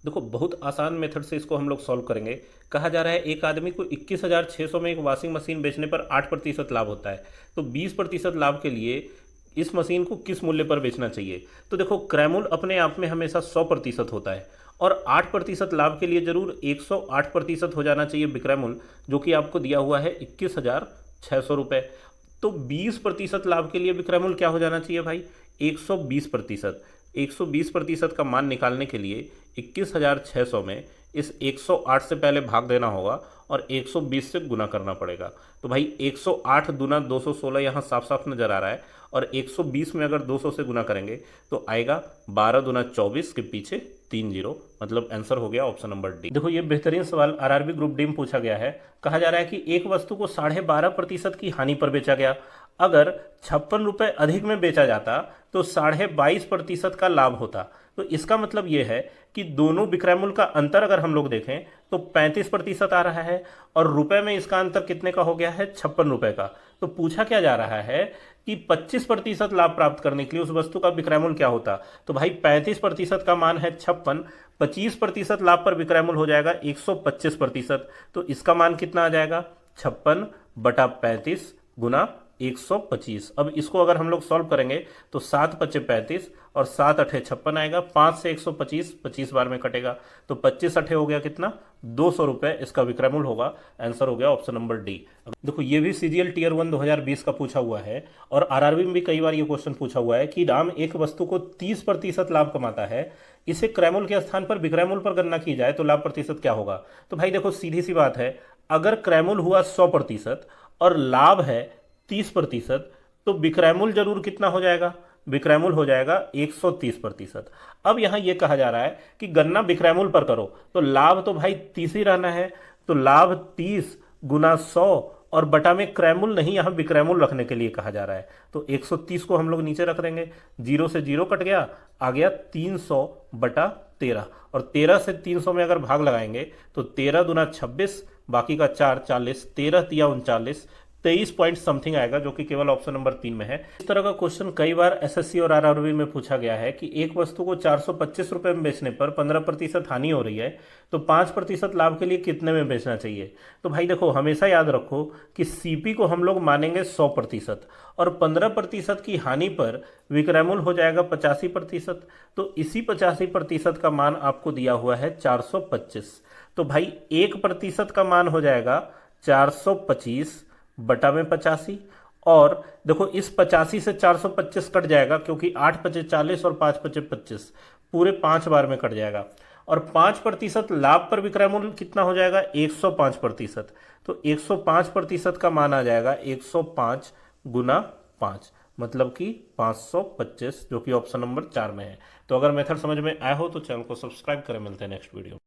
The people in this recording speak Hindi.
देखो बहुत आसान मेथड से इसको हम लोग सॉल्व करेंगे। कहा जा रहा है एक आदमी को 21,600 में एक वॉशिंग मशीन बेचने पर 8% लाभ होता है। तो 20% लाभ के लिए इस मशीन को किस मूल्य पर बेचना चाहिए। तो देखो क्रैमूल अपने आप में हमेशा 100% होता है और 8% लाभ के लिए जरूर 108% हो जाना चाहिए विक्रयमूल्य, जो कि आपको दिया हुआ है 21,600 रुपये। तो 20% लाभ के लिए विक्रयमूल्य क्या हो जाना चाहिए भाई, 120%। 120% का मान निकालने के लिए 21,600 में इस 108 से पहले भाग देना होगा और 120 से गुना करना पड़ेगा। तो भाई 108 दुना 216 यहाँ साफ साफ नजर आ रहा है, और 120 में अगर 200 से गुना करेंगे तो आएगा 12 दुना 24 के पीछे 3 जीरो, मतलब आंसर हो गया ऑप्शन नंबर डी। देखो ये बेहतरीन सवाल आरआरबी ग्रुप डी में पूछा गया है। कहा जा रहा है कि एक वस्तु को 12.5% की हानि पर बेचा गया। अगर 56 रुपये अधिक में बेचा जाता तो 22.5% का लाभ होता। तो इसका मतलब यह है कि दोनों विक्रय मूल्य का अंतर अगर हम लोग देखें तो 35% आ रहा है, और रुपए में इसका अंतर कितने का हो गया है, 56 रुपए का। तो पूछा क्या जा रहा है कि 25% लाभ प्राप्त करने के लिए उस वस्तु का विक्रय मूल्य क्या होता। तो भाई 35% का मान है 56, 25% लाभ पर विक्रय मूल्य हो जाएगा 125%। तो इसका मान कितना आ जाएगा, 56/35 गुना 125। अब इसको अगर हम लोग सॉल्व करेंगे तो 7×5 = 35 और 7×8 = 56 आएगा। 5 से 125 25 बार में कटेगा, तो 25×8 हो गया कितना, 200 रुपये इसका विक्रय मूल्य होगा। आंसर हो गया ऑप्शन नंबर डी। देखो ये भी सीजीएल टीयर 1 2020 का पूछा हुआ है, और आरआरबी में भी कई बार ये क्वेश्चन पूछा हुआ है कि राम एक वस्तु को 30% लाभ कमाता है, इसे क्रय मूल्य के स्थान पर विक्रय मूल्य पर गणना की जाए तो लाभ प्रतिशत क्या होगा। तो भाई देखो सीधी सी बात है, अगर क्रय मूल्य हुआ 100% और लाभ है 30%, तो विक्रय मूल्य जरूर कितना हो जाएगा, विक्रय मूल्य हो जाएगा 130%। अब यहां यह कहा जा रहा है कि गणना विक्रय मूल्य पर करो, तो लाभ तो भाई 30 ही रहना है। तो लाभ 30 गुना 100 और बटा में क्रय मूल्य नहीं, यहां विक्रय मूल्य रखने के लिए कहा जा रहा है। तो 130 को हम लोग नीचे रख देंगे, 0 से 0 कट गया, आ गया 300/13, और 13 से 300 में अगर भाग लगाएंगे तो 13 दूना 26, बाकी का 4 40, 13 तिया 39, 23 पॉइंट समथिंग आएगा, जो कि केवल ऑप्शन नंबर 3 में है। इस तरह का क्वेश्चन कई बार एसएससी और आरआरबी में पूछा गया है कि एक वस्तु को 425 रुपए में बेचने पर 15% हानि हो रही है, तो 5% लाभ के लिए कितने में बेचना चाहिए। तो भाई देखो हमेशा याद रखो कि सीपी को हम लोग मानेंगे 100%, और 15% की हानि पर विक्रय मूल्य हो जाएगा 85%। तो इसी 85% का मान आपको दिया हुआ है 425। तो भाई 1% का मान हो जाएगा 425 बटा में 85, और देखो इस 85 से 425 कट जाएगा, क्योंकि 8×5 = 40 और 5×5 = 25, पूरे 5 बार में कट जाएगा। और 5% लाभ पर विक्रय मूल्य कितना हो जाएगा, 105%। तो 105% का मान आ जाएगा 105 गुना 5, मतलब कि 525, जो कि ऑप्शन नंबर 4 में है। तो अगर मेथड समझ में आया हो तो चैनल को सब्सक्राइब करें। मिलते हैं नेक्स्ट वीडियो।